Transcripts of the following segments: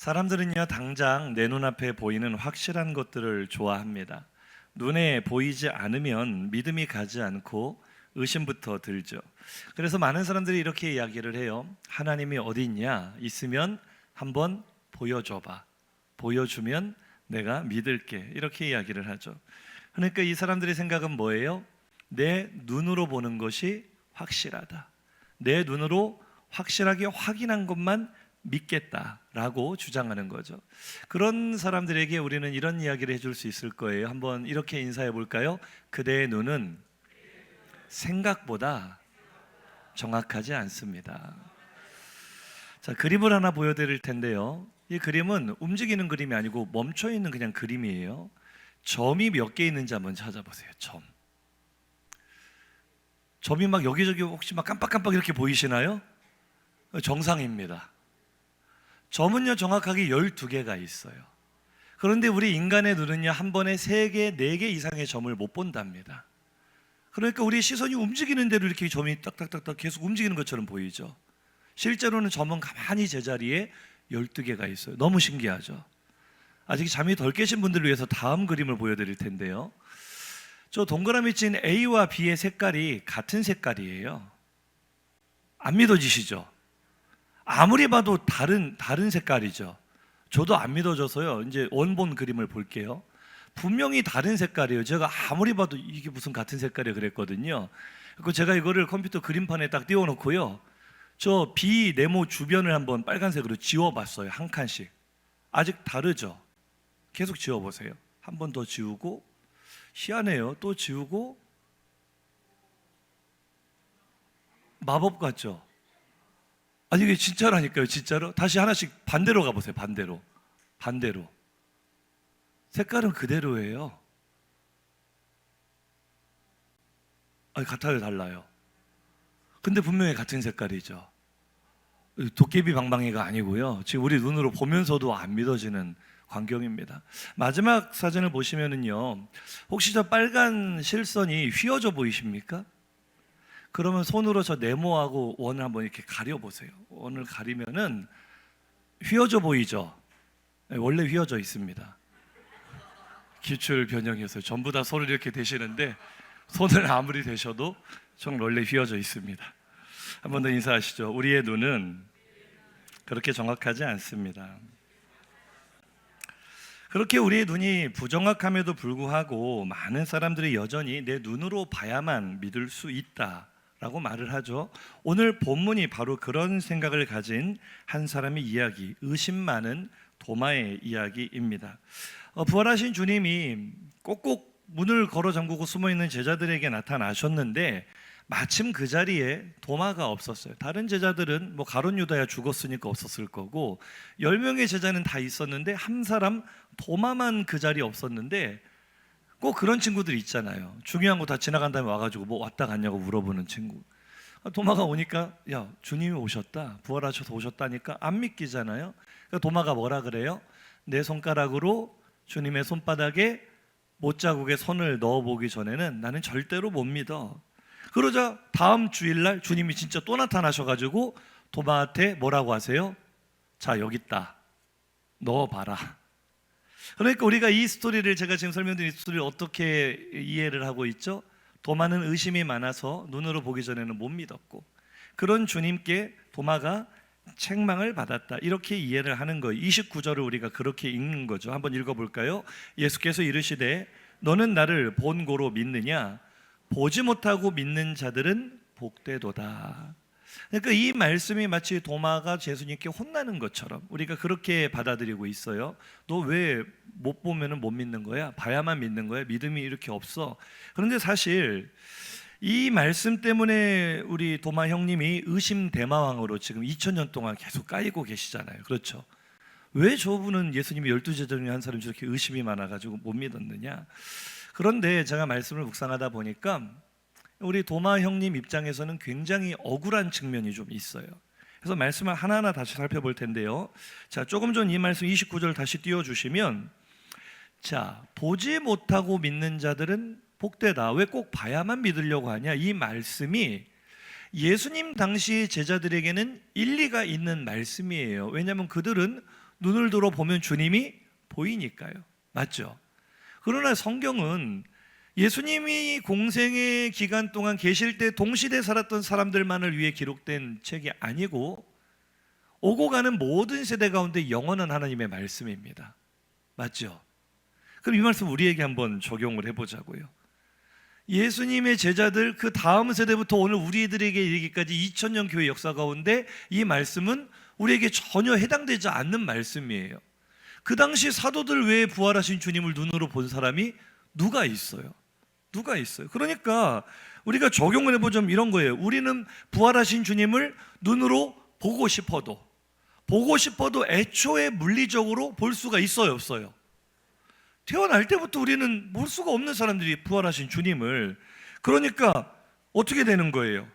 사람들은요, 당장 내 눈앞에 보이는 확실한 것들을 좋아합니다. 눈에 보이지 않으면 믿음이 가지 않고 의심부터 들죠. 그래서 많은 사람들이 이렇게 이야기를 해요. 하나님이 어디 있냐? 있으면 한번 보여줘봐. 보여주면 내가 믿을게. 이렇게 이야기를 하죠. 그러니까 이 사람들의 생각은 뭐예요? 내 눈으로 보는 것이 확실하다. 내 눈으로 확실하게 확인한 것만 믿겠다라고 주장하는 거죠. 그런 사람들에게 우리는 이런 이야기를 해줄 수 있을 거예요. 한번 이렇게 인사해 볼까요? 그대의 눈은 생각보다 정확하지 않습니다. 자, 그림을 하나 보여드릴 텐데요. 이 그림은 움직이는 그림이 아니고 멈춰 있는 그냥 그림이에요. 점이 몇 개 있는지 한번 찾아보세요. 점이 막 여기저기 혹시 막 깜빡깜빡 이렇게 보이시나요? 정상입니다. 점은요, 정확하게 12개가 있어요. 그런데 우리 인간의 눈은요, 한 번에 3개, 4개 이상의 점을 못 본답니다. 그러니까 우리 시선이 움직이는 대로 이렇게 점이 딱딱딱딱 계속 움직이는 것처럼 보이죠. 실제로는 점은 가만히 제자리에 12개가 있어요. 너무 신기하죠. 아직 잠이 덜 깨신 분들을 위해서 다음 그림을 보여드릴 텐데요. 저 동그라미 친 A와 B의 색깔이 같은 색깔이에요. 안 믿어지시죠? 아무리 봐도 다른 색깔이죠. 저도 안 믿어져서요, 이제 원본 그림을 볼게요. 분명히 다른 색깔이에요. 제가 아무리 봐도 이게 무슨 같은 색깔이야 그랬거든요. 그리고 제가 이거를 컴퓨터 그림판에 딱 띄워놓고요, 저 B 네모 주변을 한번 빨간색으로 지워봤어요. 한 칸씩. 아직 다르죠? 계속 지워보세요. 한 번 더 지우고, 희한해요. 또 지우고, 마법 같죠? 아니, 이게 진짜라니까요. 진짜로. 다시 하나씩 반대로 가보세요. 반대로. 색깔은 그대로예요. 아니, 같아요, 달라요? 근데 분명히 같은 색깔이죠. 도깨비 방망이가 아니고요, 지금 우리 눈으로 보면서도 안 믿어지는 광경입니다. 마지막 사진을 보시면은요, 혹시 저 빨간 실선이 휘어져 보이십니까? 그러면 손으로 저 네모하고 원을 한번 이렇게 가려보세요. 원을 가리면은 휘어져 보이죠? 네, 원래 휘어져 있습니다. 기출 변형해서 전부 다 손을 이렇게 대시는데, 손을 아무리 대셔도 정 원래 휘어져 있습니다. 한 번 더 인사하시죠. 우리의 눈은 그렇게 정확하지 않습니다. 그렇게 우리의 눈이 부정확함에도 불구하고 많은 사람들이 여전히 내 눈으로 봐야만 믿을 수 있다라고 말을 하죠. 오늘 본문이 바로 그런 생각을 가진 한 사람의 이야기, 의심 많은 도마의 이야기입니다. 부활하신 주님이 꼭꼭 문을 걸어 잠그고 숨어있는 제자들에게 나타나셨는데, 마침 그 자리에 도마가 없었어요. 다른 제자들은 뭐 가룟 유다야 죽었으니까 없었을 거고, 10명의 제자는 다 있었는데 한 사람 도마만 그 자리에 없었는데, 꼭 그런 친구들 있잖아요. 중요한 거 다 지나간 다음에 와가지고 뭐 왔다 갔냐고 물어보는 친구. 도마가 오니까, 야, 주님이 오셨다, 부활하셔서 오셨다니까 안 믿기잖아요. 그러니까 도마가 뭐라 그래요? 내 손가락으로 주님의 손바닥에 못자국에 손을 넣어보기 전에는 나는 절대로 못 믿어. 그러자 다음 주일날 주님이 진짜 또 나타나셔가지고 도마한테 뭐라고 하세요? 자, 여기 있다, 넣어봐라. 그러니까 우리가 이 스토리를, 제가 지금 설명드린 이 스토리를 어떻게 이해를 하고 있죠? 도마는 의심이 많아서 눈으로 보기 전에는 못 믿었고, 그런 주님께 도마가 책망을 받았다, 이렇게 이해를 하는 거예요. 29절을 우리가 그렇게 읽는 거죠. 한번 읽어볼까요? 예수께서 이르시되 너는 나를 본고로 믿느냐? 보지 못하고 믿는 자들은 복되도다. 그러니까 이 말씀이 마치 도마가 예수님께 혼나는 것처럼 우리가 그렇게 받아들이고 있어요. 너 왜 못 보면 못 믿는 거야? 봐야만 믿는 거야? 믿음이 이렇게 없어? 그런데 사실 이 말씀 때문에 우리 도마 형님이 의심대마왕으로 지금 2000년 동안 계속 까이고 계시잖아요. 그렇죠? 왜 저분은 예수님이 12제자 중에 한 사람이 저렇게 의심이 많아가지고 못 믿었느냐? 그런데 제가 말씀을 묵상하다 보니까 우리 도마 형님 입장에서는 굉장히 억울한 측면이 좀 있어요. 그래서 말씀을 하나하나 다시 살펴볼 텐데요. 자, 조금 전 이 말씀 29절 다시 띄워주시면, 자, 보지 못하고 믿는 자들은 복되다. 왜 꼭 봐야만 믿으려고 하냐? 이 말씀이 예수님 당시 제자들에게는 일리가 있는 말씀이에요. 왜냐하면 그들은 눈을 들어 보면 주님이 보이니까요. 맞죠? 그러나 성경은 예수님이 공생의 기간 동안 계실 때 동시대에 살았던 사람들만을 위해 기록된 책이 아니고 오고 가는 모든 세대 가운데 영원한 하나님의 말씀입니다. 맞죠? 그럼 이 말씀 우리에게 한번 적용을 해보자고요. 예수님의 제자들 그 다음 세대부터 오늘 우리들에게 이르기까지 2000년 교회 역사 가운데 이 말씀은 우리에게 전혀 해당되지 않는 말씀이에요. 그 당시 사도들 외에 부활하신 주님을 눈으로 본 사람이 누가 있어요? 누가 있어요? 그러니까 우리가 적용을 해보자면 이런 거예요. 우리는 부활하신 주님을 눈으로 보고 싶어도 애초에 물리적으로 볼 수가 있어요, 없어요? 태어날 때부터 우리는 볼 수가 없는 사람들이 부활하신 주님을. 그러니까 어떻게 되는 거예요?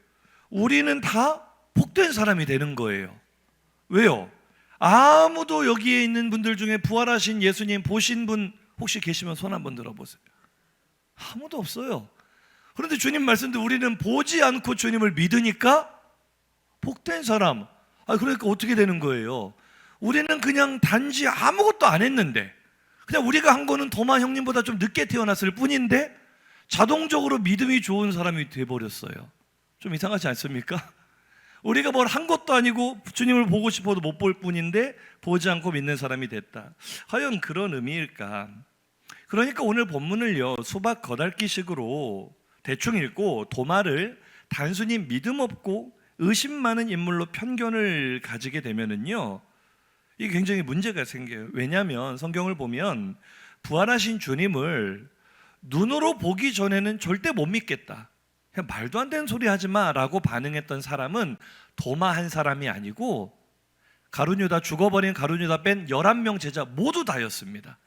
우리는 다 복된 사람이 되는 거예요. 왜요? 아무도 여기에 있는 분들 중에 부활하신 예수님 보신 분 혹시 계시면 손 한번 들어보세요. 아무도 없어요. 그런데 주님 말씀도 우리는 보지 않고 주님을 믿으니까 복된 사람. 그러니까 어떻게 되는 거예요? 우리는 그냥 단지 아무것도 안 했는데, 그냥 우리가 한 거는 도마 형님보다 좀 늦게 태어났을 뿐인데 자동적으로 믿음이 좋은 사람이 돼버렸어요. 좀 이상하지 않습니까? 우리가 뭘 한 것도 아니고 주님을 보고 싶어도 못 볼 뿐인데 보지 않고 믿는 사람이 됐다. 과연 그런 의미일까? 그러니까 오늘 본문을요, 수박 거달기식으로 대충 읽고 도마를 단순히 믿음 없고 의심 많은 인물로 편견을 가지게 되면은요, 이게 굉장히 문제가 생겨요. 왜냐하면 성경을 보면 부활하신 주님을 눈으로 보기 전에는 절대 못 믿겠다, 그냥 말도 안 되는 소리 하지 마 라고 반응했던 사람은 도마 한 사람이 아니고 가룟유다, 죽어버린 가룟유다 뺀 11명 제자 모두 다였습니다.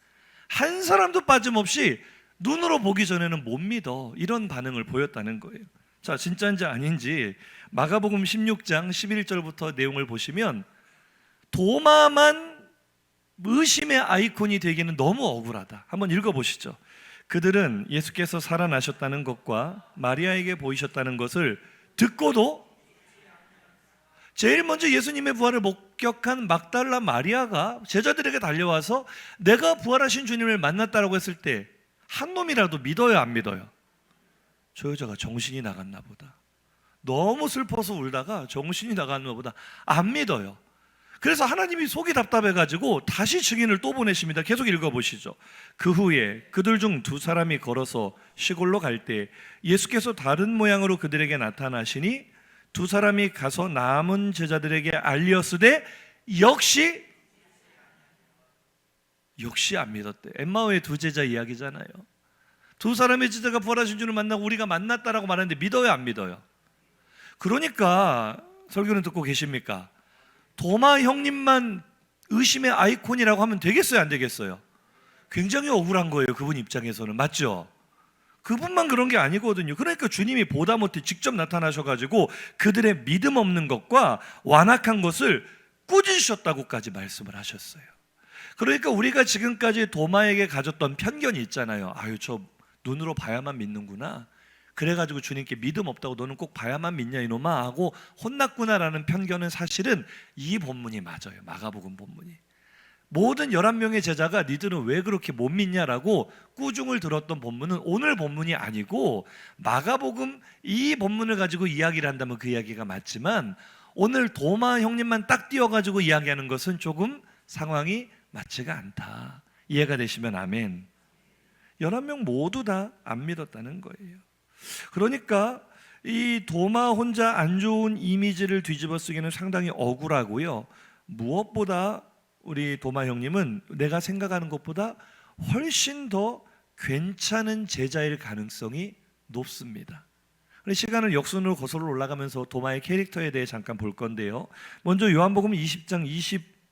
한 사람도 빠짐없이 눈으로 보기 전에는 못 믿어, 이런 반응을 보였다는 거예요. 자, 진짜인지 아닌지 마가복음 16장 11절부터 내용을 보시면 도마만 의심의 아이콘이 되기는 너무 억울하다. 한번 읽어보시죠. 그들은 예수께서 살아나셨다는 것과 마리아에게 보이셨다는 것을 듣고도, 제일 먼저 예수님의 부활을 목격한 막달라 마리아가 제자들에게 달려와서 내가 부활하신 주님을 만났다라고 했을 때 한 놈이라도 믿어요, 안 믿어요? 저 여자가 정신이 나갔나 보다, 너무 슬퍼서 울다가 정신이 나갔나 보다, 안 믿어요. 그래서 하나님이 속이 답답해가지고 다시 증인을 또 보내십니다. 계속 읽어보시죠. 그 후에 그들 중 두 사람이 걸어서 시골로 갈 때 예수께서 다른 모양으로 그들에게 나타나시니 두 사람이 가서 남은 제자들에게 알리었으되 역시 안 믿었대. 엠마오의 두 제자 이야기잖아요. 두 사람의 제자가 부활하신 주를 만나고 우리가 만났다라고 말하는데 믿어요, 안 믿어요? 그러니까 설교는 듣고 계십니까? 도마 형님만 의심의 아이콘이라고 하면 되겠어요, 안 되겠어요? 굉장히 억울한 거예요, 그분 입장에서는. 맞죠? 그분만 그런 게 아니거든요. 그러니까 주님이 보다 못해 직접 나타나셔가지고 그들의 믿음 없는 것과 완악한 것을 꾸짖으셨다고까지 말씀을 하셨어요. 그러니까 우리가 지금까지 도마에게 가졌던 편견이 있잖아요. 저 눈으로 봐야만 믿는구나, 그래가지고 주님께 믿음 없다고 너는 꼭 봐야만 믿냐 이놈아 하고 혼났구나라는 편견은 사실은 이 본문이 맞아요. 마가복음 본문이. 모든 11명의 제자가 니들은 왜 그렇게 못 믿냐라고 꾸중을 들었던 본문은 오늘 본문이 아니고 마가복음 이 본문을 가지고 이야기를 한다면 그 이야기가 맞지만 오늘 도마 형님만 딱 띄워가지고 이야기하는 것은 조금 상황이 맞지가 않다. 이해가 되시면 아멘. 11명 모두 다 안 믿었다는 거예요. 그러니까 이 도마 혼자 안 좋은 이미지를 뒤집어 쓰기는 상당히 억울하고요. 무엇보다 우리 도마 형님은 내가 생각하는 것보다 훨씬 더 괜찮은 제자일 가능성이 높습니다. 시간을 역순으로 거슬러 올라가면서 도마의 캐릭터에 대해 잠깐 볼 건데요. 먼저 요한복음 20장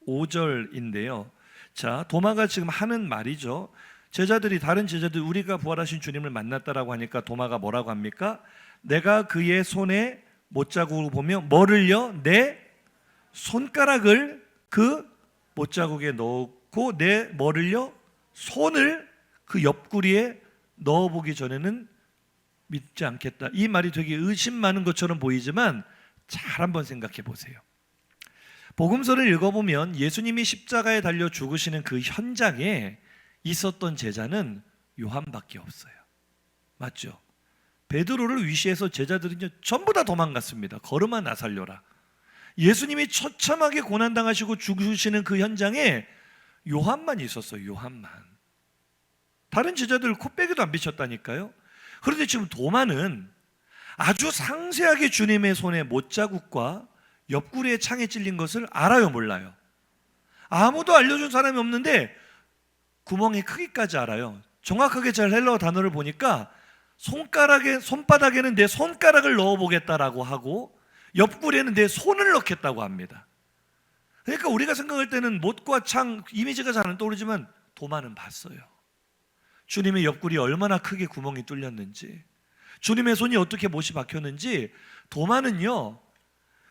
25절인데요. 자, 도마가 지금 하는 말이죠. 다른 제자들 우리가 부활하신 주님을 만났다라고 하니까 도마가 뭐라고 합니까? 내가 그의 손에 못자국을 보며 뭐를요? 내 손가락을 그 못자국에 넣고 내 뭐를요? 손을 그 옆구리에 넣어보기 전에는 믿지 않겠다. 이 말이 되게 의심 많은 것처럼 보이지만 잘 한번 생각해 보세요. 복음서를 읽어보면 예수님이 십자가에 달려 죽으시는 그 현장에 있었던 제자는 요한밖에 없어요. 맞죠? 베드로를 위시해서 제자들은 전부 다 도망갔습니다. 걸음아 나 살려라. 예수님이 처참하게 고난당하시고 죽으시는 그 현장에 요한만 있었어요. 요한만. 다른 제자들 코빼기도 안 비쳤다니까요. 그런데 지금 도마는 아주 상세하게 주님의 손에 못자국과 옆구리에 창에 찔린 것을 알아요, 몰라요? 아무도 알려준 사람이 없는데 구멍의 크기까지 알아요. 정확하게 잘 헬라어 단어를 보니까 손바닥에는 내 손가락을 넣어보겠다라고 하고 옆구리에는 내 손을 넣겠다고 합니다. 그러니까 우리가 생각할 때는 못과 창 이미지가 잘 안 떠오르지만 도마는 봤어요. 주님의 옆구리에 얼마나 크게 구멍이 뚫렸는지, 주님의 손이 어떻게 못이 박혔는지. 도마는요,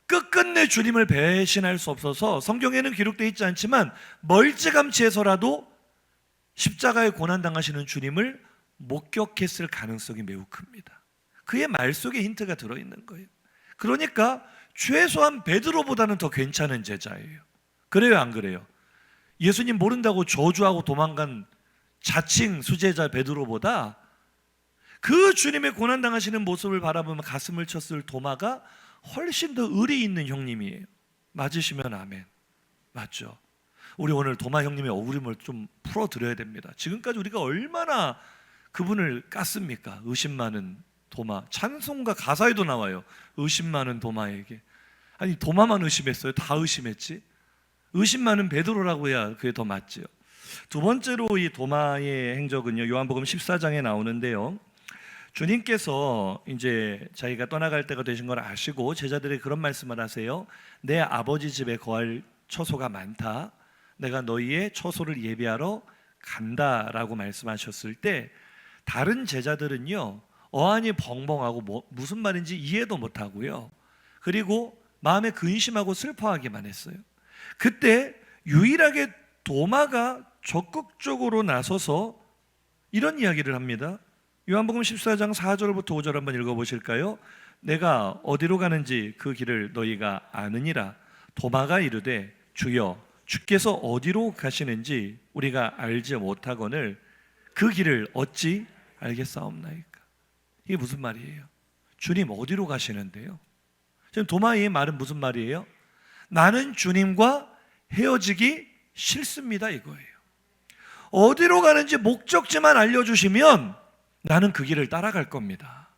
끝끝내 주님을 배신할 수 없어서 성경에는 기록되어 있지 않지만 멀찌감치 해서라도 십자가에 고난당하시는 주님을 목격했을 가능성이 매우 큽니다. 그의 말 속에 힌트가 들어있는 거예요. 그러니까 최소한 베드로보다는 더 괜찮은 제자예요. 그래요, 안 그래요? 예수님 모른다고 저주하고 도망간 자칭 수제자 베드로보다 그 주님의 고난당하시는 모습을 바라보며 가슴을 쳤을 도마가 훨씬 더 의리 있는 형님이에요. 맞으시면 아멘. 맞죠? 우리 오늘 도마 형님의 억울함을 좀 풀어드려야 됩니다. 지금까지 우리가 얼마나 그분을 깠습니까? 의심 많은 도마. 찬송가 가사에도 나와요. 의심 많은 도마에게. 아니, 도마만 의심했어요? 다 의심했지? 의심 많은 베드로라고 해야 그게 더 맞지요. 두 번째로 이 도마의 행적은요, 요한복음 14장에 나오는데요, 주님께서 이제 자기가 떠나갈 때가 되신 걸 아시고 제자들이 그런 말씀을 하세요. 내 아버지 집에 거할 처소가 많다. 내가 너희의 처소를 예비하러 간다라고 말씀하셨을 때 다른 제자들은요, 어안이 벙벙하고 무슨 말인지 이해도 못하고요, 그리고 마음에 근심하고 슬퍼하기만 했어요. 그때 유일하게 도마가 적극적으로 나서서 이런 이야기를 합니다. 요한복음 14장 4절부터 5절 한번 읽어보실까요? 내가 어디로 가는지 그 길을 너희가 아느니라. 도마가 이르되 주여, 주께서 어디로 가시는지 우리가 알지 못하거늘 그 길을 어찌 알겠사옵나이까. 이게 무슨 말이에요? 주님 어디로 가시는데요? 지금 도마의 말은 무슨 말이에요? 나는 주님과 헤어지기 싫습니다, 이거예요. 어디로 가는지 목적지만 알려주시면 나는 그 길을 따라갈 겁니다.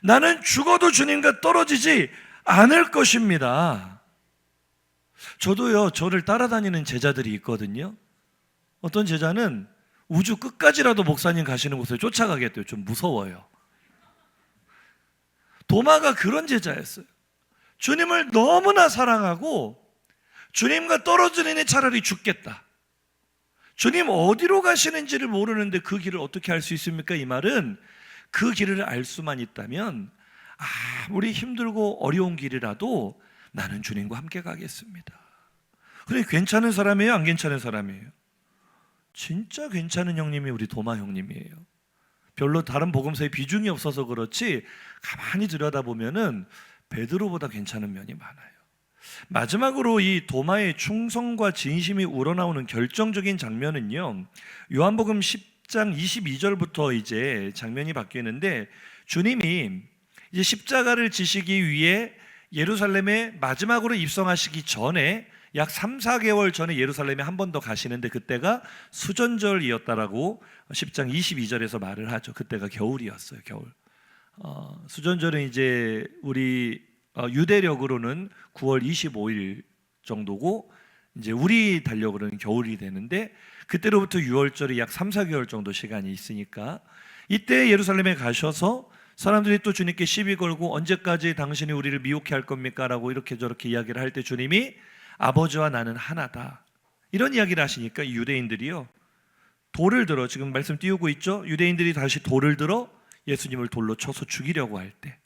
나는 죽어도 주님과 떨어지지 않을 것입니다. 저도요, 저를 따라다니는 제자들이 있거든요. 어떤 제자는 우주 끝까지라도 목사님 가시는 곳에 쫓아가겠대요. 좀 무서워요. 도마가 그런 제자였어요. 주님을 너무나 사랑하고 주님과 떨어지느니 차라리 죽겠다. 주님 어디로 가시는지를 모르는데 그 길을 어떻게 알 수 있습니까? 이 말은 그 길을 알 수만 있다면 아무리 힘들고 어려운 길이라도 나는 주님과 함께 가겠습니다. 그래, 괜찮은 사람이에요? 안 괜찮은 사람이에요? 진짜 괜찮은 형님이 우리 도마 형님이에요. 별로 다른 복음서에 비중이 없어서 그렇지 가만히 들여다보면은 베드로보다 괜찮은 면이 많아요. 마지막으로 이 도마의 충성과 진심이 우러나오는 결정적인 장면은요, 요한복음 10장 22절부터 이제 장면이 바뀌는데, 주님이 이제 십자가를 지시기 위해 예루살렘에 마지막으로 입성하시기 전에 약 3, 4개월 전에 예루살렘에 한 번 더 가시는데 그때가 수전절이었다라고 10장 22절에서 말을 하죠. 그때가 겨울이었어요. 겨울. 수전절은 이제 우리 유대력으로는 9월 25일 정도고 이제 우리 달력으로는 겨울이 되는데 그때로부터 6월절이 약 3, 4개월 정도 시간이 있으니까 이때 예루살렘에 가셔서 사람들이 또 주님께 시비 걸고 언제까지 당신이 우리를 미혹해 할 겁니까? 라고 이렇게 저렇게 이야기를 할 때 주님이 아버지와 나는 하나다 이런 이야기를 하시니까 유대인들이요, 돌을 들어, 지금 말씀 띄우고 있죠? 유대인들이 다시 돌을 들어 예수님을 돌로 쳐서 죽이려고 할 때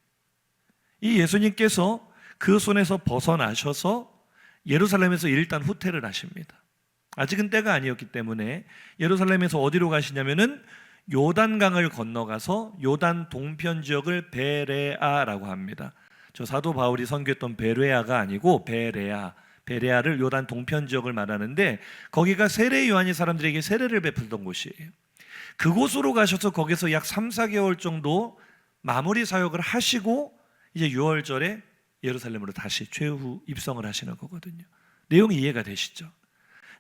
이 예수님께서 그 손에서 벗어나셔서 예루살렘에서 일단 후퇴를 하십니다. 아직은 때가 아니었기 때문에 예루살렘에서 어디로 가시냐면은 요단강을 건너가서 요단 동편 지역을 베레아라고 합니다. 저 사도 바울이 선교했던 베레아가 아니고 베레아, 베레아를 요단 동편 지역을 말하는데 거기가 세례 요한이 사람들에게 세례를 베풀던 곳이에요. 그곳으로 가셔서 거기서 약 3, 4개월 정도 마무리 사역을 하시고 이제 6월절에 예루살렘으로 다시 최후 입성을 하시는 거거든요. 내용이 이해가 되시죠?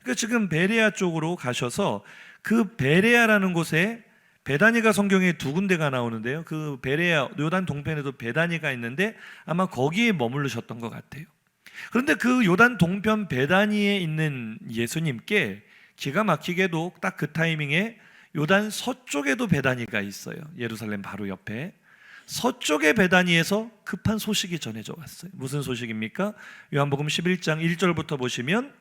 그러니까 지금 베레아 쪽으로 가셔서 그 베레아라는 곳에 베다니가 성경에 2군데가 나오는데요. 그 베레아 요단 동편에도 베다니가 있는데 아마 거기에 머무르셨던 것 같아요. 그런데 그 요단 동편 베다니에 있는 예수님께 기가 막히게도 딱 그 타이밍에 요단 서쪽에도 베다니가 있어요. 예루살렘 바로 옆에 서쪽의 베다니에서 급한 소식이 전해져 왔어요. 무슨 소식입니까? 요한복음 11장 1절부터 보시면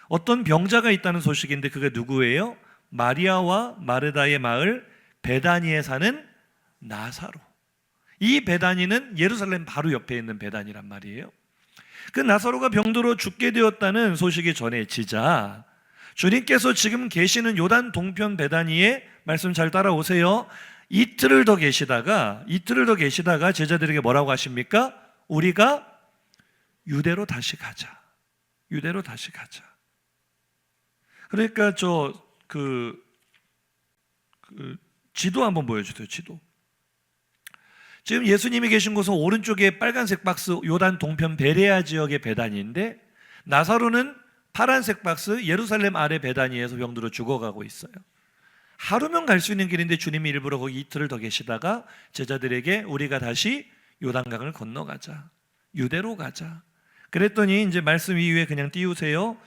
어떤 병자가 있다는 소식인데 그게 누구예요? 마리아와 마르다의 마을 베다니에 사는 나사로. 이 베다니는 예루살렘 바로 옆에 있는 베다니란 말이에요. 그 나사로가 병들어 죽게 되었다는 소식이 전해지자 주님께서 지금 계시는 요단 동편 베다니에 말씀 잘 따라오세요. 이틀을 더 계시다가 제자들에게 뭐라고 하십니까? 우리가 유대로 다시 가자. 유대로 다시 가자. 그러니까 지도 한번 보여주세요. 지도. 지금 예수님이 계신 곳은 오른쪽에 빨간색 박스 요단 동편 베레아 지역의 베다니인데 나사로는 파란색 박스 예루살렘 아래 베다니에서 병들어 죽어가고 있어요. 하루면 갈 수 있는 길인데 주님이 일부러 거기 이틀을 더 계시다가 제자들에게 우리가 다시 요단강을 건너가자. 유대로 가자. 그랬더니 이제 말씀 이후에 그냥 띄우세요.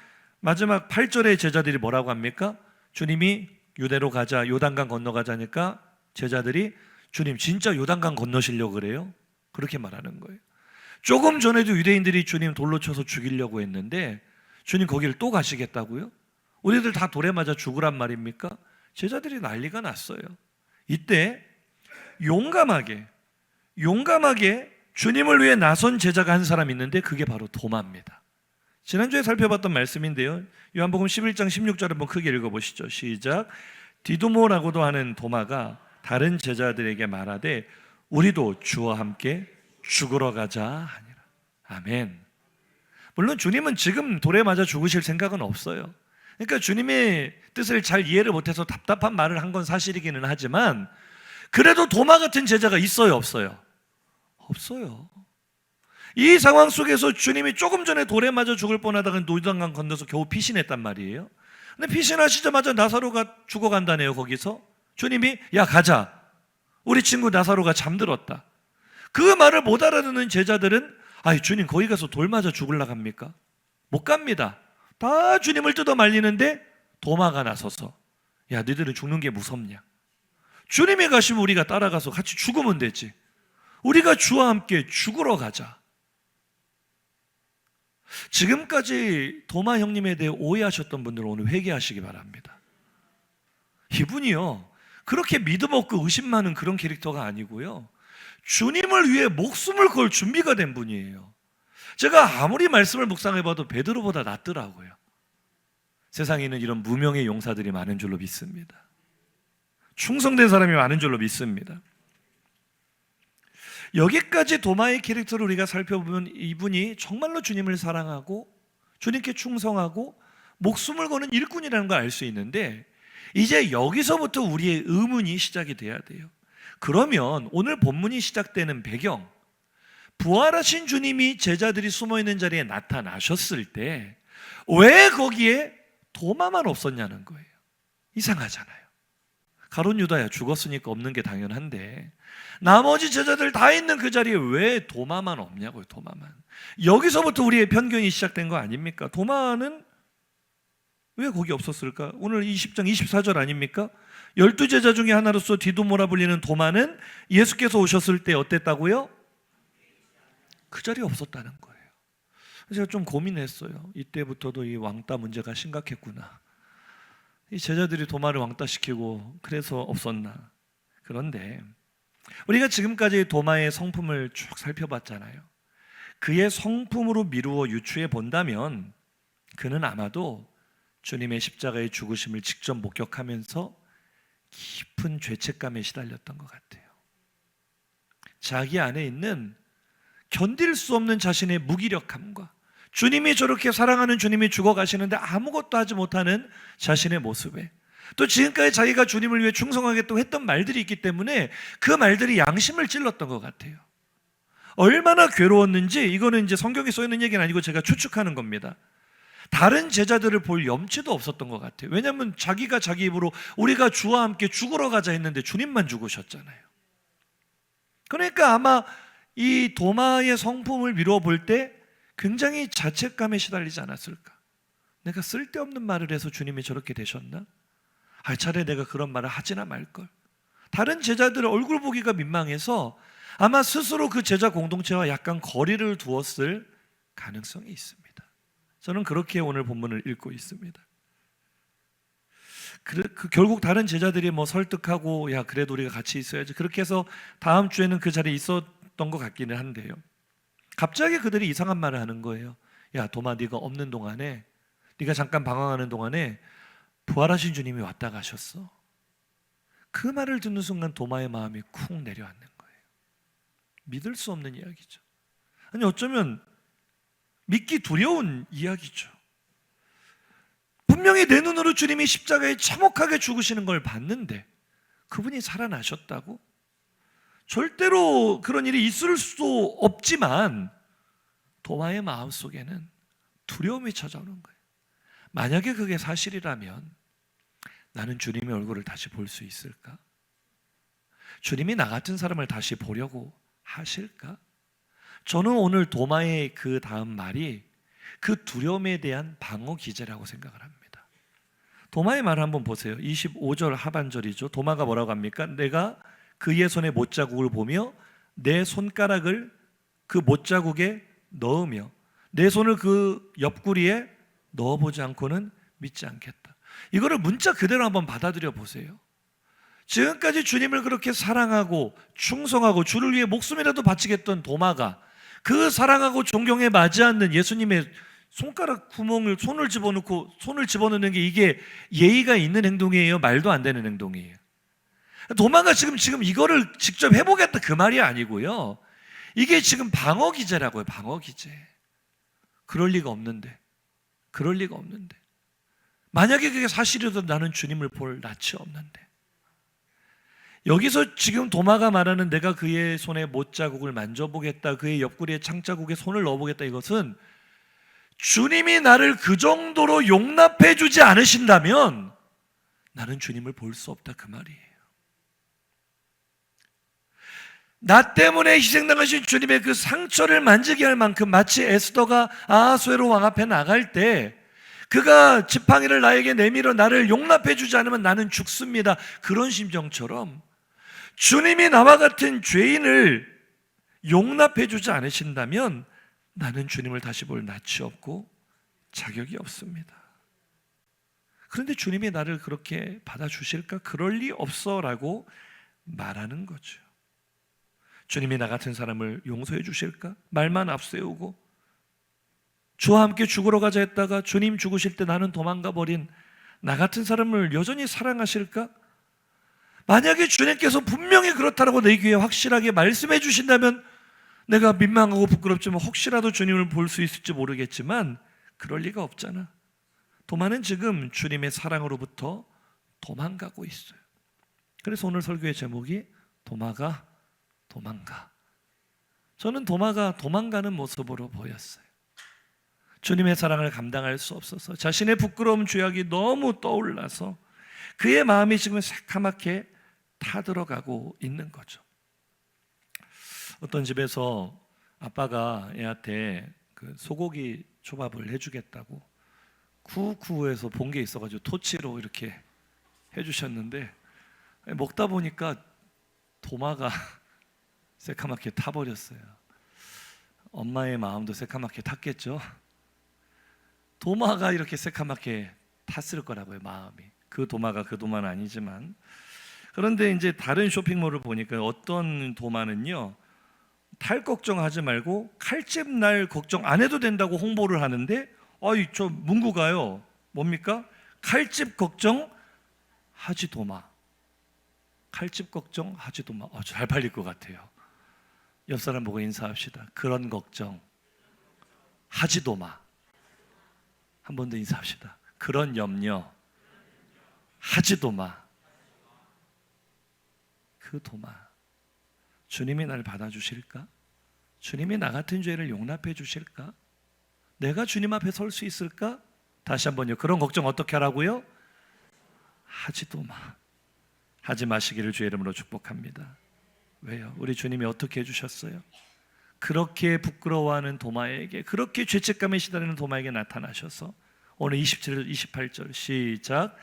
마지막 8절에 제자들이 뭐라고 합니까? 주님이 유대로 가자, 요단강 건너가자니까 제자들이 주님 진짜 요단강 건너시려고 그래요? 그렇게 말하는 거예요. 조금 전에도 유대인들이 주님 돌로 쳐서 죽이려고 했는데 주님 거기를 또 가시겠다고요? 우리들 다 돌에 맞아 죽으란 말입니까? 제자들이 난리가 났어요. 이때 용감하게 주님을 위해 나선 제자가 한 사람 있는데 그게 바로 도마입니다. 지난주에 살펴봤던 말씀인데요. 요한복음 11장 16절 한번 크게 읽어보시죠. 시작. 디두모라고도 하는 도마가 다른 제자들에게 말하되 우리도 주와 함께 죽으러 가자 하니라. 아멘. 물론 주님은 지금 돌에 맞아 죽으실 생각은 없어요. 그러니까 주님의 뜻을 잘 이해를 못해서 답답한 말을 한 건 사실이기는 하지만 그래도 도마 같은 제자가 있어요, 없어요? 없어요. 이 상황 속에서 주님이 조금 전에 돌에 맞아 죽을 뻔하다가 요단강 건너서 겨우 피신했단 말이에요. 근데 피신하시자마자 나사로가 죽어간다네요. 거기서 주님이 야 가자, 우리 친구 나사로가 잠들었다. 그 말을 못 알아듣는 제자들은 아이 주님 거기 가서 돌 맞아 죽으려고 합니까? 못 갑니다. 다 주님을 뜯어 말리는데 도마가 나서서 야 너희들은 죽는 게 무섭냐? 주님이 가시면 우리가 따라가서 같이 죽으면 되지. 우리가 주와 함께 죽으러 가자. 지금까지 도마 형님에 대해 오해하셨던 분들은 오늘 회개하시기 바랍니다. 이분이요 그렇게 믿음 없고 의심 많은 그런 캐릭터가 아니고요 주님을 위해 목숨을 걸 준비가 된 분이에요. 제가 아무리 말씀을 묵상해봐도 베드로보다 낫더라고요. 세상에는 이런 무명의 용사들이 많은 줄로 믿습니다. 충성된 사람이 많은 줄로 믿습니다. 여기까지 도마의 캐릭터를 우리가 살펴보면 이분이 정말로 주님을 사랑하고 주님께 충성하고 목숨을 거는 일꾼이라는 걸 알 수 있는데 이제 여기서부터 우리의 의문이 시작이 돼야 돼요. 그러면 오늘 본문이 시작되는 배경, 부활하신 주님이 제자들이 숨어있는 자리에 나타나셨을 때 왜 거기에 도마만 없었냐는 거예요. 이상하잖아요. 가룟 유다야 죽었으니까 없는 게 당연한데 나머지 제자들 다 있는 그 자리에 왜 도마만 없냐고요. 도마만. 여기서부터 우리의 편견이 시작된 거 아닙니까? 도마는 왜 거기 없었을까? 오늘 20장 24절 아닙니까? 12제자 중에 하나로서 디두모라 불리는 도마는 예수께서 오셨을 때 어땠다고요? 그 자리에 없었다는 거예요. 제가 좀 고민했어요. 이때부터도 이 왕따 문제가 심각했구나. 이 제자들이 도마를 왕따시키고 그래서 없었나. 그런데 우리가 지금까지 도마의 성품을 쭉 살펴봤잖아요. 그의 성품으로 미루어 유추해 본다면 그는 아마도 주님의 십자가의 죽으심을 직접 목격하면서 깊은 죄책감에 시달렸던 것 같아요. 자기 안에 있는 견딜 수 없는 자신의 무기력함과 주님이 저렇게 사랑하는 주님이 죽어가시는데 아무것도 하지 못하는 자신의 모습에, 또 지금까지 자기가 주님을 위해 충성하겠다고 했던 말들이 있기 때문에 그 말들이 양심을 찔렀던 것 같아요. 얼마나 괴로웠는지, 이거는 이제 성경에 써있는 얘기는 아니고 제가 추측하는 겁니다. 다른 제자들을 볼 염치도 없었던 것 같아요. 왜냐하면 자기가 자기 입으로 우리가 주와 함께 죽으러 가자 했는데 주님만 죽으셨잖아요. 그러니까 아마 이 도마의 성품을 미루어 볼 때 굉장히 자책감에 시달리지 않았을까? 내가 쓸데없는 말을 해서 주님이 저렇게 되셨나? 차라리 내가 그런 말을 하지나 말걸. 다른 제자들의 얼굴 보기가 민망해서 아마 스스로 그 제자 공동체와 약간 거리를 두었을 가능성이 있습니다. 저는 그렇게 오늘 본문을 읽고 있습니다. 결국 다른 제자들이 설득하고, 야 그래도 우리가 같이 있어야지, 그렇게 해서 다음 주에는 그 자리에 있었던 것 같기는 한데요, 갑자기 그들이 이상한 말을 하는 거예요. 야 도마, 네가 없는 동안에, 네가 잠깐 방황하는 동안에 부활하신 주님이 왔다 가셨어. 그 말을 듣는 순간 도마의 마음이 쿵 내려앉는 거예요. 믿을 수 없는 이야기죠. 아니 어쩌면 믿기 두려운 이야기죠. 분명히 내 눈으로 주님이 십자가에 참혹하게 죽으시는 걸 봤는데 그분이 살아나셨다고? 절대로 그런 일이 있을 수도 없지만 도마의 마음속에는 두려움이 찾아오는 거예요. 만약에 그게 사실이라면 나는 주님의 얼굴을 다시 볼 수 있을까? 주님이 나 같은 사람을 다시 보려고 하실까? 저는 오늘 도마의 그 다음 말이 그 두려움에 대한 방어 기제라고 생각을 합니다. 도마의 말을 한번 보세요. 25절 하반절이죠. 도마가 뭐라고 합니까? 내가 그의 손에 못자국을 보며 내 손가락을 그 못자국에 넣으며 내 손을 그 옆구리에 넣어보지 않고는 믿지 않겠다. 이거를 문자 그대로 한번 받아들여 보세요. 지금까지 주님을 그렇게 사랑하고 충성하고 주를 위해 목숨이라도 바치겠던 도마가 그 사랑하고 존경에 맞지 않는 예수님의 손가락 구멍을 손을 집어넣는 게 이게 예의가 있는 행동이에요? 말도 안 되는 행동이에요? 도마가 지금 이거를 직접 해보겠다 그 말이 아니고요, 이게 지금 방어 기제라고요. 방어 기제. 그럴 리가 없는데 만약에 그게 사실이라도 나는 주님을 볼 낯이 없는데. 여기서 지금 도마가 말하는 내가 그의 손에 못자국을 만져보겠다, 그의 옆구리에 창자국에 손을 넣어보겠다, 이것은 주님이 나를 그 정도로 용납해 주지 않으신다면 나는 주님을 볼 수 없다 그 말이에요. 나 때문에 희생당하신 주님의 그 상처를 만지게 할 만큼, 마치 에스더가 아하수에로 왕 앞에 나갈 때 그가 지팡이를 나에게 내밀어 나를 용납해 주지 않으면 나는 죽습니다, 그런 심정처럼 주님이 나와 같은 죄인을 용납해 주지 않으신다면 나는 주님을 다시 볼 낯이 없고 자격이 없습니다. 그런데 주님이 나를 그렇게 받아주실까? 그럴 리 없어 라고 말하는 거죠. 주님이 나 같은 사람을 용서해 주실까? 말만 앞세우고 주와 함께 죽으러 가자 했다가 주님 죽으실 때 나는 도망가 버린 나 같은 사람을 여전히 사랑하실까? 만약에 주님께서 분명히 그렇다라고 내 귀에 확실하게 말씀해 주신다면 내가 민망하고 부끄럽지만 혹시라도 주님을 볼 수 있을지 모르겠지만 그럴 리가 없잖아. 도마는 지금 주님의 사랑으로부터 도망가고 있어요. 그래서 오늘 설교의 제목이 도마가 도망가. 저는 도마가 도망가는 모습으로 보였어요. 주님의 사랑을 감당할 수 없어서 자신의 부끄러움 죄악이 너무 떠올라서 그의 마음이 지금 새카맣게 타들어가고 있는 거죠. 어떤 집에서 아빠가 애한테 그 소고기 초밥을 해주겠다고 쿠쿠에서 본 게 있어가지고 토치로 이렇게 해주셨는데 먹다 보니까 도마가 새카맣게 타버렸어요. 엄마의 마음도 새카맣게 탔겠죠. 도마가 이렇게 새카맣게 탔을 거라고요, 마음이. 그 도마가 그 도마는 아니지만. 그런데 이제 다른 쇼핑몰을 보니까 어떤 도마는요, 탈 걱정하지 말고 칼집 날 걱정 안 해도 된다고 홍보를 하는데, 저 문구가요, 뭡니까? 칼집 걱정 하지 도마. 칼집 걱정 하지 도마. 잘 팔릴 것 같아요. 옆 사람 보고 인사합시다. 그런 걱정 하지 도마. 한 번 더 인사합시다. 그런 염려 하지도 마. 그 도마. 주님이 날 받아주실까? 주님이 나 같은 죄를 용납해 주실까? 내가 주님 앞에 설 수 있을까? 다시 한번요. 그런 걱정 어떻게 하라고요? 하지도 마. 하지 마시기를 주의 이름으로 축복합니다. 왜요? 우리 주님이 어떻게 해주셨어요? 그렇게 부끄러워하는 도마에게, 그렇게 죄책감에 시달리는 도마에게 나타나셔서 오늘 27절 28절 시작.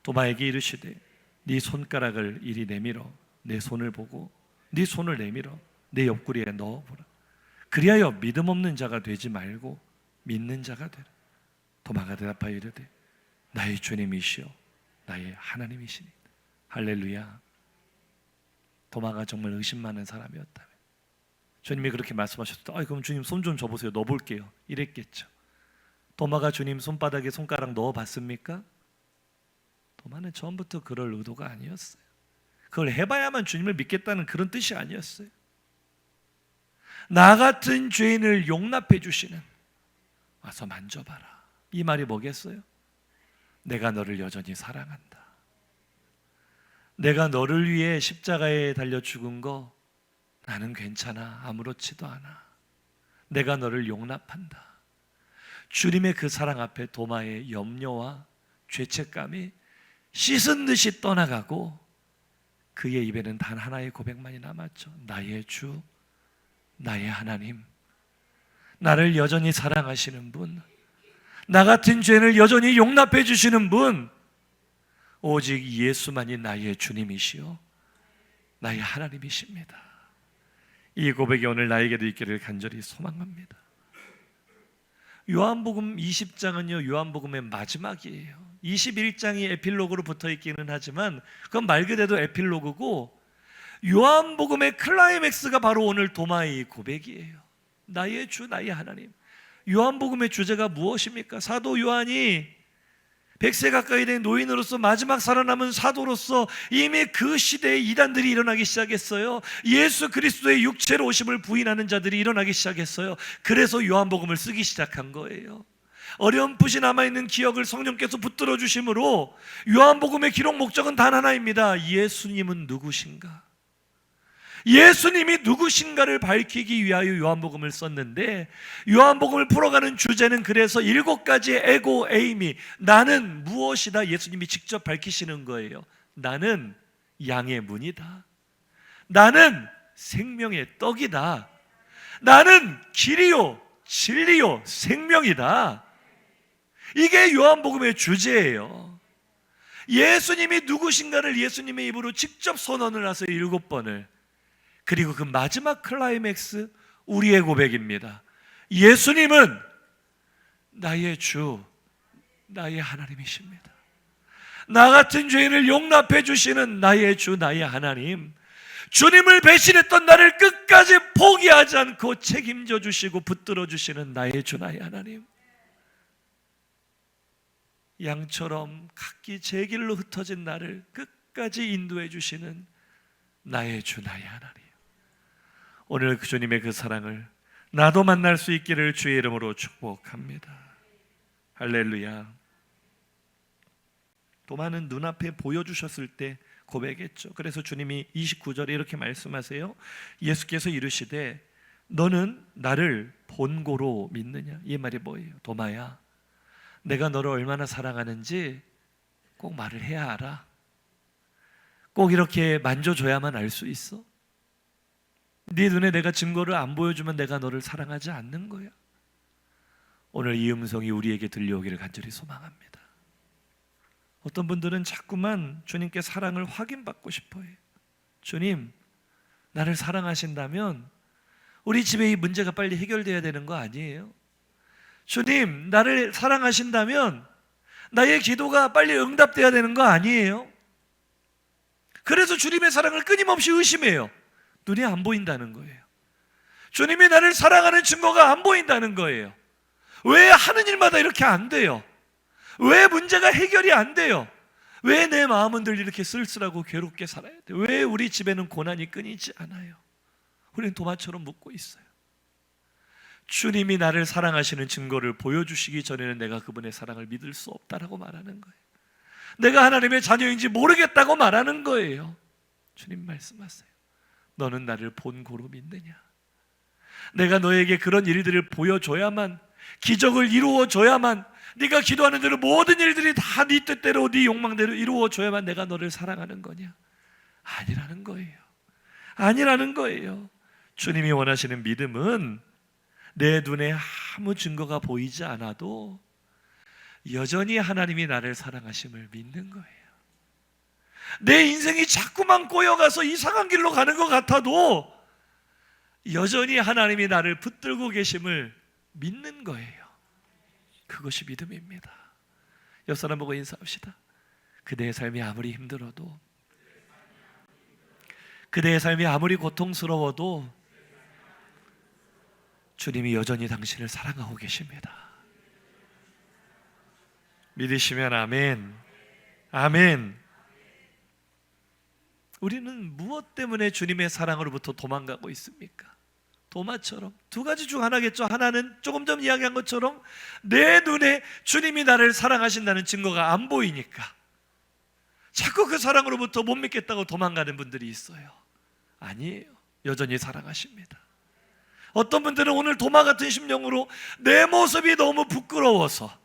도마에게 이르시되 네 손가락을 이리 내밀어 내 손을 보고 네 손을 내밀어 내 옆구리에 넣어보라. 그리하여 믿음 없는 자가 되지 말고 믿는 자가 되라. 도마가 대답하여 이르되 나의 주님이시여 나의 하나님이시니. 할렐루야. 도마가 정말 의심 많은 사람이었다면 주님이 그렇게 말씀하셨을 때 그럼 주님 손 좀 줘보세요. 넣어볼게요. 이랬겠죠. 도마가 주님 손바닥에 손가락 넣어봤습니까? 도마는 처음부터 그럴 의도가 아니었어요. 그걸 해봐야만 주님을 믿겠다는 그런 뜻이 아니었어요. 나 같은 죄인을 용납해 주시는, 와서 만져봐라, 이 말이 뭐겠어요? 내가 너를 여전히 사랑한다. 내가 너를 위해 십자가에 달려 죽은 거 나는 괜찮아. 아무렇지도 않아. 내가 너를 용납한다. 주님의 그 사랑 앞에 도마의 염려와 죄책감이 씻은 듯이 떠나가고 그의 입에는 단 하나의 고백만이 남았죠. 나의 주, 나의 하나님, 나를 여전히 사랑하시는 분, 나 같은 죄를 여전히 용납해 주시는 분, 오직 예수만이 나의 주님이시요 나의 하나님이십니다. 이 고백이 오늘 나에게도 있기를 간절히 소망합니다. 요한복음 20장은요 요한복음의 마지막이에요. 21장이 에필로그로 붙어 있기는 하지만 그건 말 그대로 에필로그고, 요한복음의 클라이맥스가 바로 오늘 도마의 고백이에요. 나의 주, 나의 하나님. 요한복음의 주제가 무엇입니까? 사도 요한이 100세 가까이 된 노인으로서 마지막 살아남은 사도로서 이미 그 시대에 이단들이 일어나기 시작했어요. 예수 그리스도의 육체로 오심을 부인하는 자들이 일어나기 시작했어요. 그래서 요한복음을 쓰기 시작한 거예요. 어렴풋이 남아있는 기억을 성령께서 붙들어 주심으로 요한복음의 기록 목적은 단 하나입니다. 예수님은 누구신가? 예수님이 누구신가를 밝히기 위하여 요한복음을 썼는데, 요한복음을 풀어가는 주제는 그래서 7가지의 에고 에이미, 나는 무엇이다, 예수님이 직접 밝히시는 거예요. 나는 양의 문이다. 나는 생명의 떡이다. 나는 길이요 진리요 생명이다. 이게 요한복음의 주제예요. 예수님이 누구신가를 예수님의 입으로 직접 선언을 하세요. 7번을. 그리고 그 마지막 클라이맥스, 우리의 고백입니다. 예수님은 나의 주, 나의 하나님이십니다. 나 같은 죄인을 용납해 주시는 나의 주, 나의 하나님. 주님을 배신했던 나를 끝까지 포기하지 않고 책임져 주시고 붙들어 주시는 나의 주, 나의 하나님. 양처럼 각기 제 길로 흩어진 나를 끝까지 인도해 주시는 나의 주, 나의 하나님. 오늘 그 주님의 그 사랑을 나도 만날 수 있기를 주의 이름으로 축복합니다. 할렐루야. 도마는 눈앞에 보여주셨을 때 고백했죠. 그래서 주님이 29절에 이렇게 말씀하세요. 예수께서 이르시되 너는 나를 본고로 믿느냐? 이 말이 뭐예요? 도마야, 내가 너를 얼마나 사랑하는지 꼭 말을 해야 알아. 꼭 이렇게 만져줘야만 알 수 있어. 네 눈에 내가 증거를 안 보여주면 내가 너를 사랑하지 않는 거야. 오늘 이 음성이 우리에게 들려오기를 간절히 소망합니다. 어떤 분들은 자꾸만 주님께 사랑을 확인받고 싶어 해요. 주님, 나를 사랑하신다면 우리 집에 이 문제가 빨리 해결돼야 되는 거 아니에요? 주님, 나를 사랑하신다면 나의 기도가 빨리 응답돼야 되는 거 아니에요? 그래서 주님의 사랑을 끊임없이 의심해요. 눈이 안 보인다는 거예요. 주님이 나를 사랑하는 증거가 안 보인다는 거예요. 왜 하는 일마다 이렇게 안 돼요? 왜 문제가 해결이 안 돼요? 왜 내 마음은 늘 이렇게 쓸쓸하고 괴롭게 살아야 돼요? 왜 우리 집에는 고난이 끊이지 않아요? 우리는 도마처럼 묻고 있어요. 주님이 나를 사랑하시는 증거를 보여주시기 전에는 내가 그분의 사랑을 믿을 수 없다라고 말하는 거예요. 내가 하나님의 자녀인지 모르겠다고 말하는 거예요. 주님 말씀하세요. 너는 나를 본고로 믿느냐? 내가 너에게 그런 일들을 보여줘야만, 기적을 이루어줘야만, 네가 기도하는 대로 모든 일들이 다 네 뜻대로 네 욕망대로 이루어줘야만 내가 너를 사랑하는 거냐? 아니라는 거예요. 아니라는 거예요. 주님이 원하시는 믿음은 내 눈에 아무 증거가 보이지 않아도 여전히 하나님이 나를 사랑하심을 믿는 거예요. 내 인생이 자꾸만 꼬여가서 이상한 길로 가는 것 같아도 여전히 하나님이 나를 붙들고 계심을 믿는 거예요. 그것이 믿음입니다. 옆 사람 보고 인사합시다. 그대의 삶이 아무리 힘들어도, 그대의 삶이 아무리 고통스러워도 주님이 여전히 당신을 사랑하고 계십니다. 믿으시면 아멘. 아멘. 우리는 무엇 때문에 주님의 사랑으로부터 도망가고 있습니까? 도마처럼 두 가지 중 하나겠죠. 하나는 조금 전 이야기한 것처럼 내 눈에 주님이 나를 사랑하신다는 증거가 안 보이니까 자꾸 그 사랑으로부터 못 믿겠다고 도망가는 분들이 있어요. 아니에요. 여전히 사랑하십니다. 어떤 분들은 오늘 도마 같은 심령으로 내 모습이 너무 부끄러워서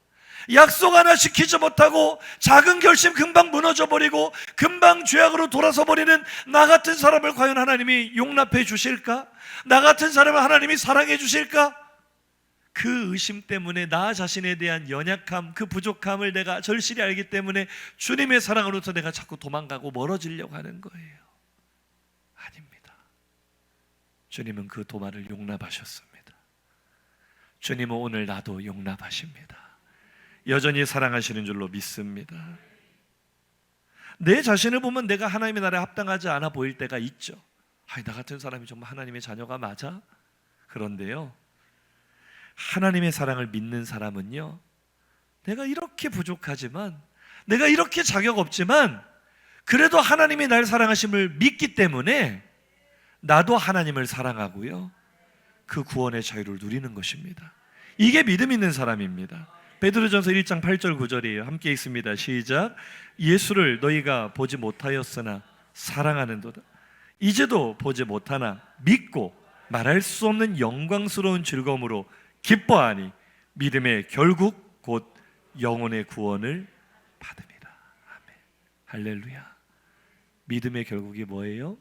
약속 하나 지키지 못하고 작은 결심 금방 무너져 버리고 금방 죄악으로 돌아서 버리는 나 같은 사람을 과연 하나님이 용납해 주실까? 나 같은 사람을 하나님이 사랑해 주실까? 그 의심 때문에 나 자신에 대한 연약함, 그 부족함을 내가 절실히 알기 때문에 주님의 사랑으로부터 내가 자꾸 도망가고 멀어지려고 하는 거예요. 아닙니다. 주님은 그 도마를 용납하셨습니다. 주님은 오늘 나도 용납하십니다. 여전히 사랑하시는 줄로 믿습니다. 내 자신을 보면 내가 하나님의 나라에 합당하지 않아 보일 때가 있죠. 나 같은 사람이 정말 하나님의 자녀가 맞아? 그런데요, 하나님의 사랑을 믿는 사람은요, 내가 이렇게 부족하지만, 내가 이렇게 자격 없지만 그래도 하나님이 날 사랑하심을 믿기 때문에 나도 하나님을 사랑하고요, 그 구원의 자유를 누리는 것입니다. 이게 믿음 있는 사람입니다. 베드로전서 1장 8절 9절이에요. 함께 읽습니다. 시작. 예수를 너희가 보지 못하였으나 사랑하는도다. 이제도 보지 못하나 믿고 말할 수 없는 영광스러운 즐거움으로 기뻐하니 믿음의 결국 곧 영혼의 구원을 받음이라. 아멘. 할렐루야. 믿음의 결국이 뭐예요?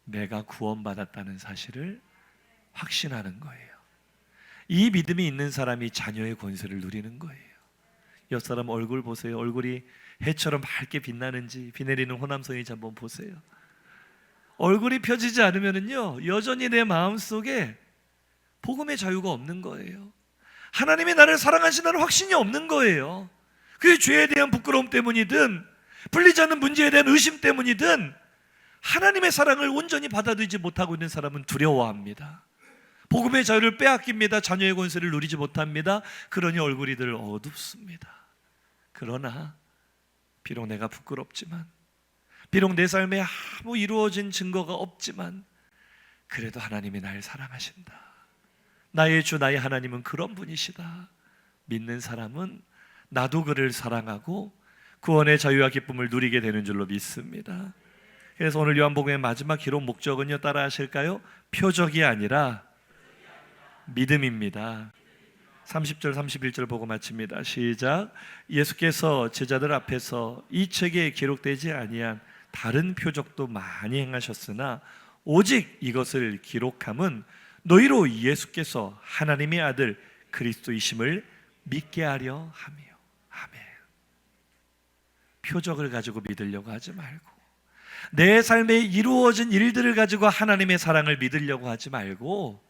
내가 구원받았다는 사실을 확신하는 거예요. 이 믿음이 있는 사람이 자녀의 권세를 누리는 거예요. 옆 사람 얼굴 보세요. 얼굴이 해처럼 밝게 빛나는지, 비 내리는 호남선인지 한번 보세요. 얼굴이 펴지지 않으면요, 여전히 내 마음속에 복음의 자유가 없는 거예요. 하나님이 나를 사랑하신다는 확신이 없는 거예요. 그게 죄에 대한 부끄러움 때문이든 풀리지 않는 문제에 대한 의심 때문이든 하나님의 사랑을 온전히 받아들이지 못하고 있는 사람은 두려워합니다. 복음의 자유를 빼앗깁니다. 자녀의 권세를 누리지 못합니다. 그러니 얼굴이 늘 어둡습니다. 그러나 비록 내가 부끄럽지만, 비록 내 삶에 아무 이루어진 증거가 없지만 그래도 하나님이 날 사랑하신다. 나의 주 나의 하나님은 그런 분이시다. 믿는 사람은 나도 그를 사랑하고 구원의 자유와 기쁨을 누리게 되는 줄로 믿습니다. 그래서 오늘 요한복음의 마지막 기록 목적은요, 따라 하실까요? 표적이 아니라 믿음입니다. 30절 31절 보고 마칩니다. 시작. 예수께서 제자들 앞에서 이 책에 기록되지 아니한 다른 표적도 많이 행하셨으나 오직 이것을 기록함은 너희로 예수께서 하나님의 아들 그리스도이심을 믿게 하려 함이요. 아멘. 표적을 가지고 믿으려고 하지 말고, 내 삶에 이루어진 일들을 가지고 하나님의 사랑을 믿으려고 하지 말고,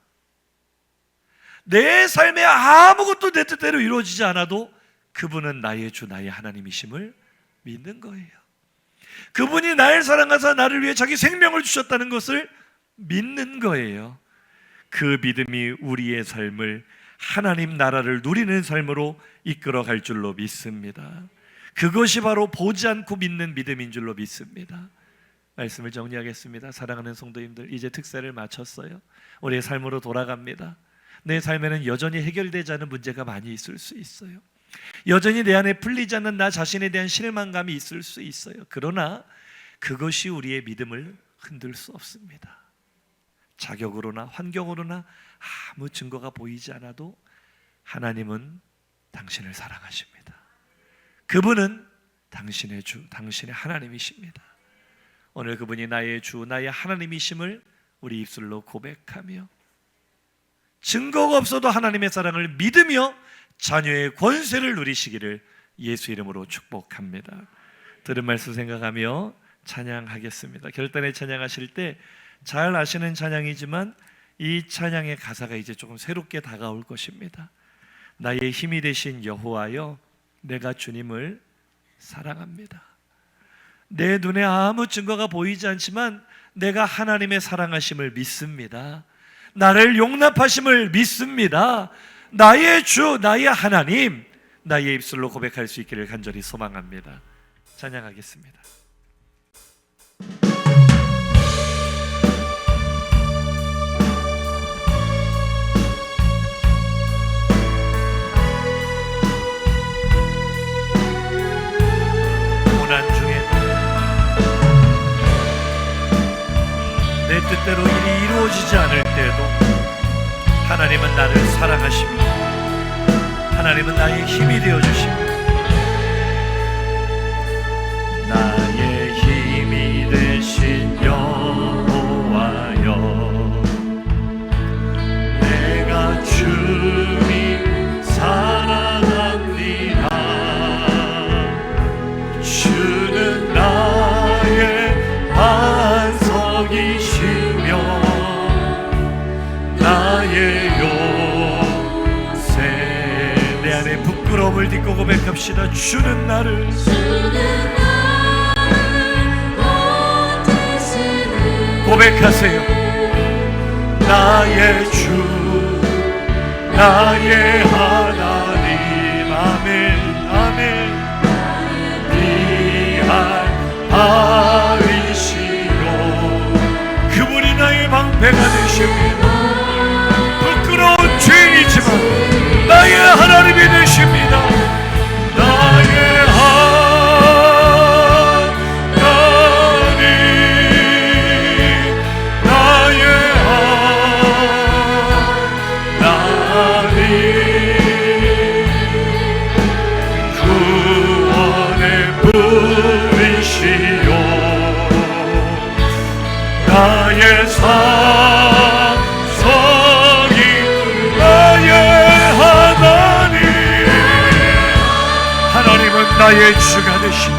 내 삶에 아무것도 내 뜻대로 이루어지지 않아도 그분은 나의 주 나의 하나님이심을 믿는 거예요. 그분이 나를 사랑하사 나를 위해 자기 생명을 주셨다는 것을 믿는 거예요. 그 믿음이 우리의 삶을 하나님 나라를 누리는 삶으로 이끌어갈 줄로 믿습니다. 그것이 바로 보지 않고 믿는 믿음인 줄로 믿습니다. 말씀을 정리하겠습니다. 사랑하는 성도님들, 이제 특세를 마쳤어요. 우리의 삶으로 돌아갑니다. 내 삶에는 여전히 해결되지 않은 문제가 많이 있을 수 있어요. 여전히 내 안에 풀리지 않는 나 자신에 대한 실망감이 있을 수 있어요. 그러나 그것이 우리의 믿음을 흔들 수 없습니다. 자격으로나 환경으로나 아무 증거가 보이지 않아도 하나님은 당신을 사랑하십니다. 그분은 당신의 주, 당신의 하나님이십니다. 오늘 그분이 나의 주, 나의 하나님이심을 우리 입술로 고백하며 증거가 없어도 하나님의 사랑을 믿으며 자녀의 권세를 누리시기를 예수 이름으로 축복합니다. 들은 말씀 생각하며 찬양하겠습니다. 결단에 찬양하실 때 잘 아시는 찬양이지만 이 찬양의 가사가 이제 조금 새롭게 다가올 것입니다. 나의 힘이 되신 여호와여, 내가 주님을 사랑합니다. 내 눈에 아무 증거가 보이지 않지만 내가 하나님의 사랑하심을 믿습니다. 나를 용납하심을 믿습니다. 나의 주, 나의 하나님, 나의 입술로 고백할 수 있기를 간절히 소망합니다. 찬양하겠습니다. 내 뜻대로 일이 이루어지지 않을 때에도 하나님은 나를 사랑하시며 하나님은 나의 힘이 되어주시고 나의 힘이 되신 여호와여, 내가 주님 사랑합니다. 주는 나의 반석이시며 나의 요새. 내 안에 부끄러움을 딛고 고백합시다. 주는 나를 고백하세요. 나의 주, 나의 하나님. 아멘, 아멘. 바위시로 그분이 나의 방패가 되십니다. 부끄러운 죄인이지만 나의 하나님이 되십니다. 나의 하나님, 나의 하나님, 구원의 분이시요 나의 산성이, 나의 하나님. 하나님은 나의 주가 되시고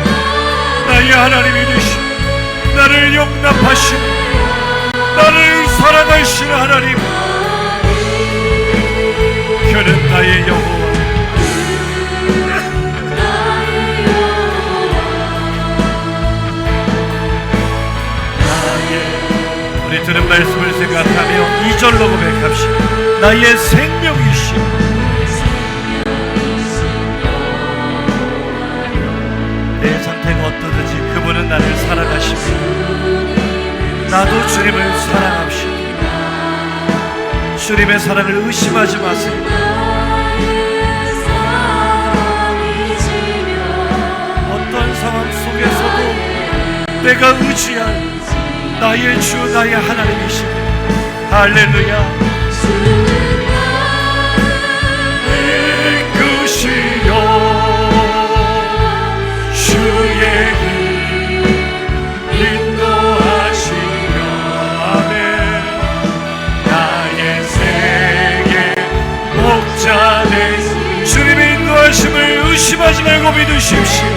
나의 하나님이 되시고 나를 용납하시고 나를 사랑하시는 하나님, 그는 나의 여호와. 우리 들은 말씀을 생각하며 2절로 고백합시다. 나의 생명이시여, 내 상태가 어떠든지 그분은 나를 사랑하십니다. 나도 주님을 사랑합시다. 주님의 사랑을 의심하지 마세요. 어떤 상황 속에서도 내가 의지할 나의 주, 나의 하나님이시네. 할렐루야. 이끄시려 주의 힘 인도하시며, 아멘. 나의 생의 목자 되시 주님의 인도하심을 의심하지 말고 믿으십시오.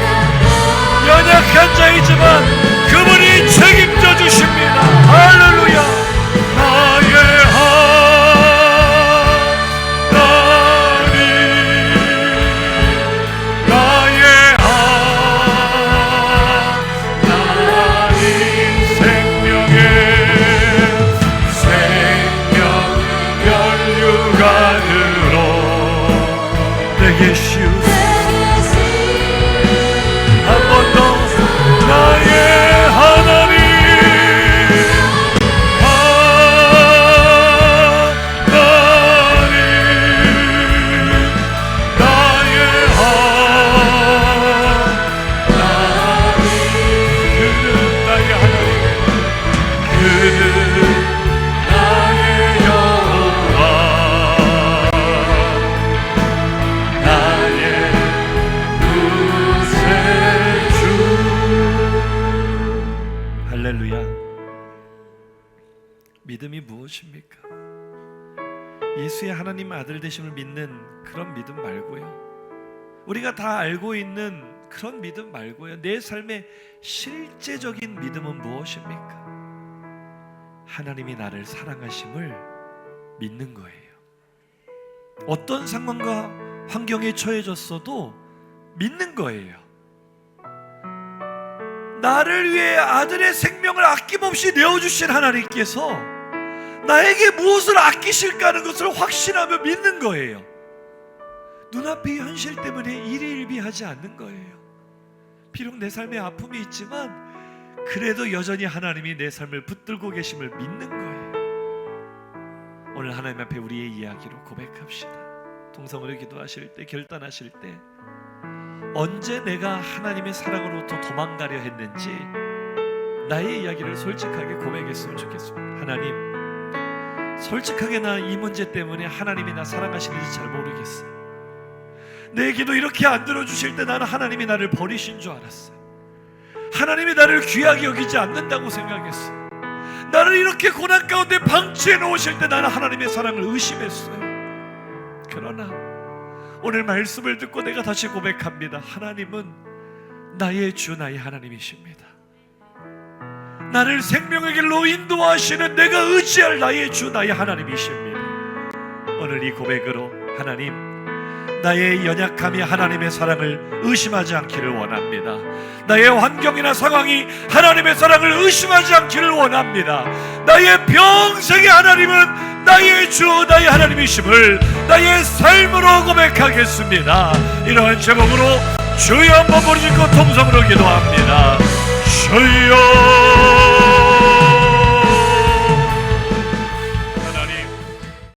연약한 자이지만 그분이 책임져 주십니다. 할렐루야. 나의 하나님, 나의 하나님, 생명의 생명 면류관으로 내게 씌우소서. 한 번 더. 나의 하나님, 하나님, 믿음이 무엇입니까? 예수의 하나님 아들 되심을 믿는 그런 믿음 말고요, 우리가 다 알고 있는 그런 믿음 말고요, 내 삶의 실제적인 믿음은 무엇입니까? 하나님이 나를 사랑하심을 믿는 거예요. 어떤 상황과 환경에 처해졌어도 믿는 거예요. 나를 위해 아들의 생명을 아낌없이 내어주신 하나님께서 나에게 무엇을 아끼실까 하는 것을 확신하며 믿는 거예요. 눈앞의 현실 때문에 일희일비하지 않는 거예요. 비록 내 삶에 아픔이 있지만 그래도 여전히 하나님이 내 삶을 붙들고 계심을 믿는 거예요. 오늘 하나님 앞에 우리의 이야기로 고백합시다. 동성으로 기도하실 때, 결단하실 때, 언제 내가 하나님의 사랑으로부터 도망가려 했는지 나의 이야기를 솔직하게 고백했으면 좋겠습니다. 하나님, 솔직하게 나 이 문제 때문에 하나님이 나 사랑하시는지 잘 모르겠어요. 내 기도 이렇게 안 들어주실 때 나는 하나님이 나를 버리신 줄 알았어요. 하나님이 나를 귀하게 여기지 않는다고 생각했어요. 나를 이렇게 고난 가운데 방치해 놓으실 때 나는 하나님의 사랑을 의심했어요. 그러나 오늘 말씀을 듣고 내가 다시 고백합니다. 하나님은 나의 주, 나의 하나님이십니다. 나를 생명의 길로 인도하시는 내가 의지할 나의 주, 나의 하나님이십니다. 오늘 이 고백으로 하나님, 나의 연약함이 하나님의 사랑을 의심하지 않기를 원합니다. 나의 환경이나 상황이 하나님의 사랑을 의심하지 않기를 원합니다. 나의 평생의 하나님은 나의 주, 나의 하나님이심을 나의 삶으로 고백하겠습니다. 이러한 제목으로 주여 한번 부르짖고 통성으로 기도합니다. 주여